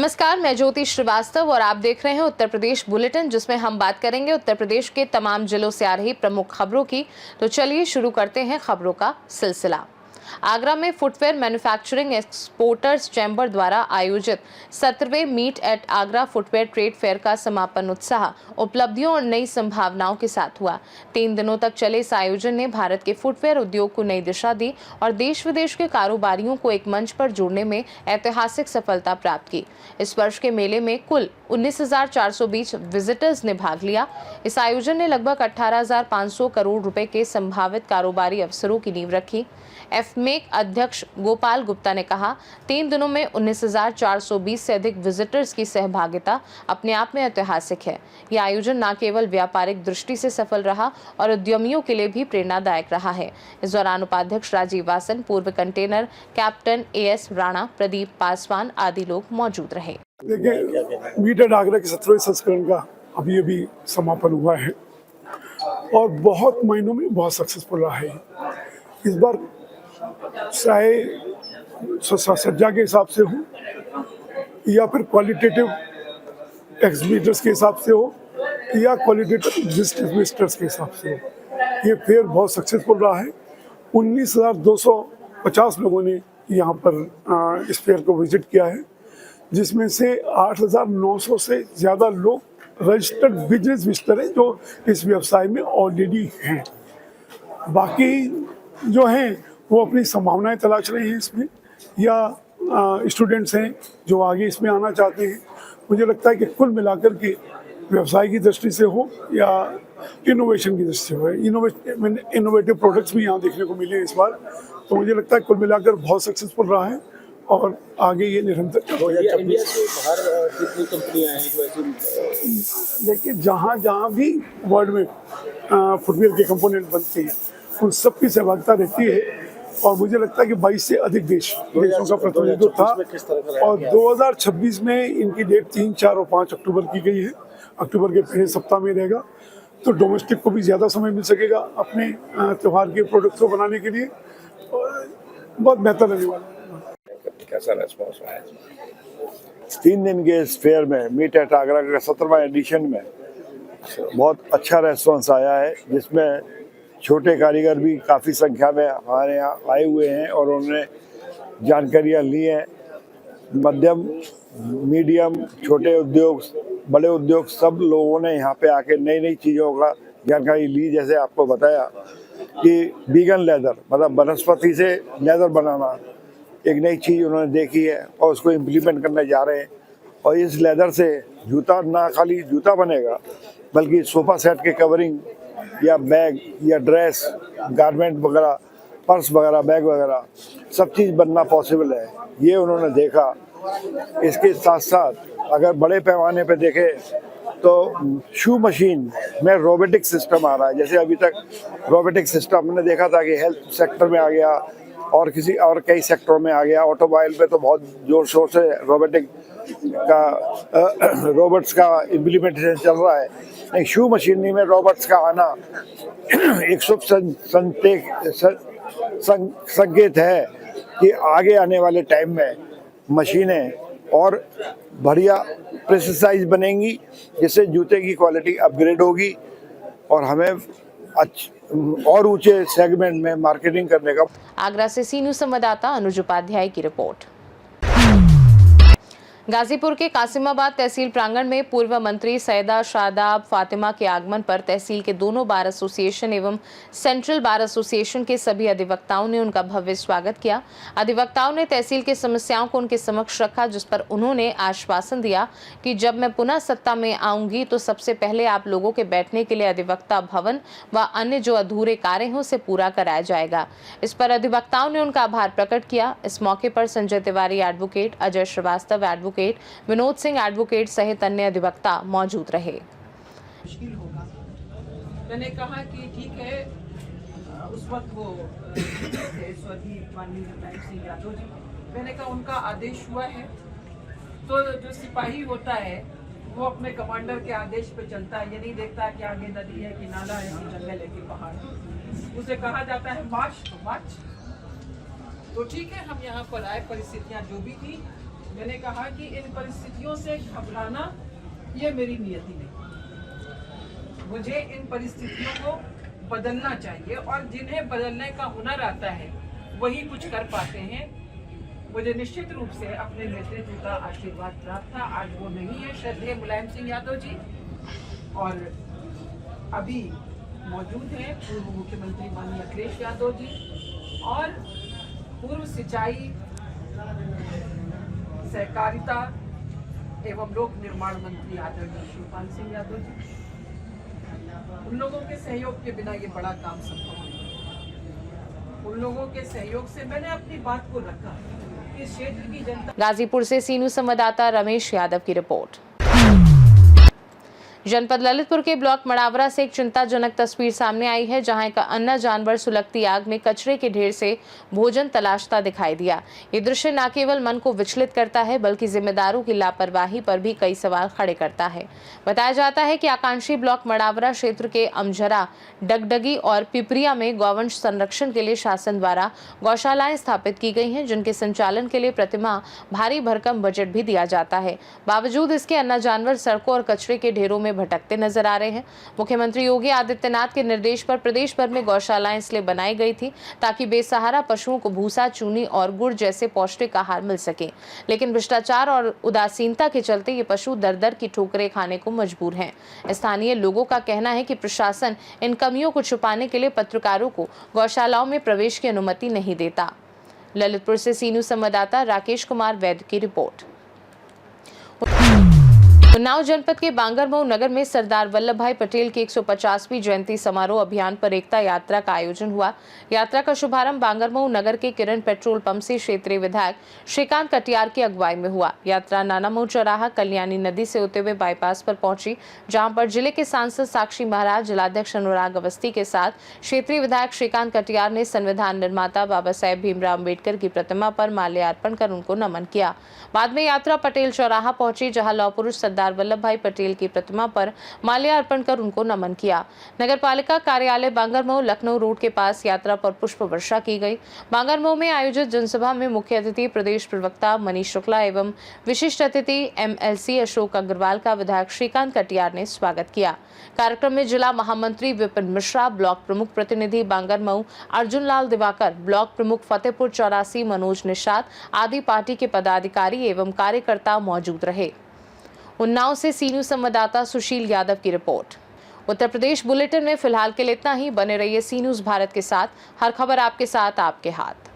नमस्कार, मैं ज्योति श्रीवास्तव और आप देख रहे हैं उत्तर प्रदेश बुलेटिन, जिसमें हम बात करेंगे उत्तर प्रदेश के तमाम जिलों से आ रही प्रमुख खबरों की। तो चलिए शुरू करते हैं खबरों का सिलसिला। आगरा में फुटवेयर मैन्युफैक्चरिंग एक्सपोर्टर्स चैम्बर द्वारा आयोजित 17वें meet at Agra footwear trade fair का समापन उत्साह, उपलब्धियों और नई संभावनाओं के साथ हुआ। 3 दिनों तक चले इस आयोजन ने भारत के फुटवेयर उद्योग को नई दिशा दी और देश विदेश के कारोबारियों को एक मंच पर जोड़ने में ऐतिहासिक सफलता प्राप्त की। इस वर्ष के मेले में कुल 19,420 विजिटर्स ने भाग लिया। इस आयोजन ने लगभग 18,500 करोड़ रुपए के संभावित कारोबारी अवसरों की नींव रखी। एफमेक अध्यक्ष गोपाल गुप्ता ने कहा, 3 दिनों में 19,420 से अधिक विजिटर्स की सहभागिता अपने आप में ऐतिहासिक है। यह आयोजन न केवल व्यापारिक दृष्टि से सफल रहा और उद्यमियों के लिए भी प्रेरणादायक रहा है। इस दौरान उपाध्यक्ष राजीव वासन, पूर्व container captain AS Rana, Pradeep Paswan आदि लोग मौजूद रहे। देखिए, मीट एट आगरा के 17वें संस्करण का अभी समापन हुआ है और बहुत महीनों में बहुत सक्सेसफुल रहा है। इस बार चाहे सज्जा के हिसाब से हो या फिर क्वालिटेटिव एग्जीबिटर्स के हिसाब से हो या क्वालिटेटिव विजिटर्स के हिसाब से हो, ये फेयर बहुत सक्सेसफुल रहा है। 19,250 लोगों ने यहाँ पर इस फेयर को विजिट किया है, जिसमें से 8,900 से ज़्यादा लोग रजिस्टर्ड बिजनेस विजिटर हैं जो इस व्यवसाय में ऑलरेडी हैं। बाकी जो हैं वो अपनी संभावनाएं तलाश रहे हैं इसमें, या स्टूडेंट्स हैं जो आगे इसमें आना चाहते हैं। मुझे लगता है कि कुल मिलाकर के व्यवसाय की दृष्टि से हो या इनोवेशन की दृष्टि से हो, इनोवेटिव प्रोडक्ट्स भी यहाँ देखने को मिले इस बार। तो मुझे लगता है कुल मिलाकर बहुत सक्सेसफुल रहा है और आगे ये निरंतर इंडिया से बाहर कितनी कंपनियां हैं जो ऐसी? देखिए, जहाँ भी वर्ल्ड में फुटवेयर के कंपोनेंट बनते हैं उन सब की सहभागिता रहती है और मुझे लगता है कि 22 से अधिक देशों का प्रतिनिधित्व था। और 2026 में इनकी डेट 3, 4 और 5 अक्टूबर की गई है। अक्टूबर के पहले सप्ताह में रहेगा, तो डोमेस्टिक को भी ज़्यादा समय मिल सकेगा अपने त्यौहार के प्रोडक्ट्स को बनाने के लिए और बहुत बेहतर रहने वाला है। कैसा रिस्पॉन्स रहा है? 3 दिन के इस फेयर में मीट एट आगरा का 17वां एडिशन में बहुत अच्छा रेस्पॉन्स आया है, जिसमें छोटे कारीगर भी काफ़ी संख्या में हमारे यहाँ आए हुए हैं और उन्होंने जानकारियाँ ली हैं। मध्यम, मीडियम, छोटे उद्योग, बड़े उद्योग, सब लोगों ने यहाँ पे आके नई नई चीज़ों का जानकारी ली। जैसे आपको बताया कि वीगन लेदर, मतलब वनस्पति से लेदर बनाना, एक नई चीज़ उन्होंने देखी है और उसको इम्प्लीमेंट करने जा रहे हैं। और इस लेदर से जूता, ना खाली जूता बनेगा बल्कि सोफ़ा सेट के कवरिंग या बैग या ड्रेस, गारमेंट वगैरह, पर्स वगैरह, बैग वगैरह, सब चीज़ बनना पॉसिबल है, ये उन्होंने देखा। इसके साथ साथ अगर बड़े पैमाने पे देखें तो शू मशीन में रोबोटिक सिस्टम आ रहा है। जैसे अभी तक रोबोटिक सिस्टम हमने देखा था कि हेल्थ सेक्टर में आ गया और किसी और कई सेक्टरों में आ गया। ऑटोमोबाइल पे तो बहुत जोर शोर से रोबोट्स का इम्प्लीमेंटेशन चल रहा है। एक शू मशीनरी में रोबोट्स का आना एक शुभ संकेत है कि आगे आने वाले टाइम में मशीनें और बढ़िया प्रिसाइज बनेंगी, जिससे जूते की क्वालिटी अपग्रेड होगी और हमें और ऊंचे सेगमेंट में मार्केटिंग करने का। आगरा से सी न्यूज़ संवाददाता अनुज उपाध्याय की रिपोर्ट। गाजीपुर के कासिमाबाद तहसील प्रांगण में पूर्व मंत्री सैयदा शादाब फातिमा के आगमन पर तहसील के दोनों बार एसोसिएशन एवं सेंट्रल बार एसोसिएशन के सभी अधिवक्ताओं ने उनका भव्य स्वागत किया। अधिवक्ताओं ने तहसील की समस्याओं को उनके समक्ष रखा, जिस पर उन्होंने आश्वासन दिया कि जब मैं पुनः सत्ता में आऊंगी तो सबसे पहले आप लोगों के बैठने के लिए अधिवक्ता भवन व अन्य जो अधूरे कार्य हैं उसे पूरा कराया जाएगा। इस पर अधिवक्ताओं ने उनका आभार प्रकट किया। इस मौके पर Sanjay Tiwari advocate, Ajay Srivastava advocate, Vinod Singh advocate सहित अन्य अधिवक्ता मौजूद रहे। मुश्किल होगा। मैंने कहा कि ठीक है, उस वक्त वो स्वर्गीय माननीय विधायक सिंह यादव जी, मैंने कहा उनका आदेश हुआ है तो जो सिपाही होता है वो अपने कमांडर के आदेश पे चलता है। ये नहीं देखता कि आगे नदी है कि नाला है कि जंगल है कि पहाड़। उसे कहा जाता है मार्च तो मार्च। तो ठीक है, हम यहाँ पर आए, परिस्थितियाँ जो भी थी मैंने कहा कि इन परिस्थितियों से घबराना ये मेरी नियति नहीं, मुझे इन परिस्थितियों को बदलना चाहिए और जिन्हें बदलने का हुनर आता है वही कुछ कर पाते हैं। मुझे निश्चित रूप से अपने नेतृत्व का आशीर्वाद प्राप्त था। आज वो नहीं है श्रद्धेय मुलायम सिंह यादव जी, और अभी मौजूद हैं पूर्व मुख्यमंत्री माननीय अखिलेश यादव जी और पूर्व सिंचाई, सहकारिता एवं लोक निर्माण मंत्री आदरणीय शिवपाल सिंह यादव जी। उन लोगों के सहयोग के बिना ये बड़ा काम संभव नहीं। उन लोगों के सहयोग से मैंने अपनी बात को रखा। इस क्षेत्र की जनता। गाजीपुर से सीनू संवाददाता रमेश यादव की रिपोर्ट। जनपद ललितपुर के ब्लॉक मड़ावरा से एक चिंताजनक तस्वीर सामने आई है, जहां एक अन्ना जानवर सुलगती आग में कचरे के ढेर से भोजन तलाशता दिखाई दिया। ये दृश्य न केवल मन को विचलित करता है बल्कि जिम्मेदारों की लापरवाही पर भी कई सवाल खड़े करता है। बताया जाता है कि आकांक्षी ब्लॉक मड़ावरा क्षेत्र के अमझरा, डगडगी और पिपरिया में गौवंश संरक्षण के लिए शासन द्वारा गौशालाएं स्थापित की गई हैं, जिनके संचालन के लिए प्रतिमाह भारी भरकम बजट भी दिया जाता है। बावजूद इसके अन्ना जानवर सड़कों और कचरे के ढेरों में भटकते नजर आ रहे हैं। मुख्यमंत्री योगी आदित्यनाथ के निर्देश पर प्रदेश भर में गौशालाएं इसलिए बनाई गई थी ताकि बेसहारा पशुओं को भूसा, चूनी और गुड़ जैसे पौष्टिक आहार मिल सके, लेकिन भ्रष्टाचार और उदासीनता के चलते ये पशु दर दर की ठोकरें खाने को मजबूर हैं। स्थानीय लोगों का कहना है कि प्रशासन इन कमियों को छुपाने के लिए पत्रकारों को गौशालाओं में प्रवेश की अनुमति नहीं देता। ललितपुर से सीनू संवाददाता राकेश कुमार वैद्य की रिपोर्ट। उन्नाव जनपद के बांगरमऊ नगर में सरदार वल्लभ भाई पटेल की 150वीं जयंती समारोह अभियान पर एकता यात्रा का आयोजन हुआ। यात्रा का शुभारंभ बांगरमऊ नगर के किरण पेट्रोल पंप से क्षेत्रीय विधायक श्रीकांत कटियार की अगुवाई में हुआ। यात्रा नानामऊ चौराहा कल्याणी नदी से होते हुए बाईपास पर पहुंची, जहां पर जिले के सांसद साक्षी महाराज, जिलाध्यक्ष अनुराग अवस्थी के साथ क्षेत्रीय विधायक श्रीकांत कटियार ने संविधान निर्माता बाबा साहेब भीमराव अम्बेडकर की प्रतिमा पर माल्यार्पण कर उनको नमन किया। बाद में यात्रा पटेल चौराहा पहुंची, जहां लौह पुरुष सरदार वल्लभ भाई पटेल की प्रतिमा पर माल्यार्पण कर उनको नमन किया। नगर पालिका कार्यालय बांगरमऊ लखनऊ रोड के पास यात्रा पर पुष्प वर्षा की गई। बांगरमऊ में आयोजित जनसभा में मुख्य अतिथि प्रदेश प्रवक्ता मनीष शुक्ला एवं विशिष्ट अतिथि MLC अशोक अग्रवाल का विधायक श्रीकांत कटियार ने स्वागत किया। कार्यक्रम में जिला महामंत्री विपिन मिश्रा, ब्लॉक प्रमुख प्रतिनिधि बांगरमऊ अर्जुन लाल दिवाकर, ब्लॉक प्रमुख फतेहपुर 84 मनोज निषाद आदि पार्टी के पदाधिकारी एवं कार्यकर्ता मौजूद रहे। उन्नाव से सीनू संवाददाता सुशील यादव की रिपोर्ट। उत्तर प्रदेश बुलेटिन में फिलहाल के लिए इतना ही। बने रहिए सी न्यूज़ भारत के साथ। हर खबर आपके साथ, आपके हाथ।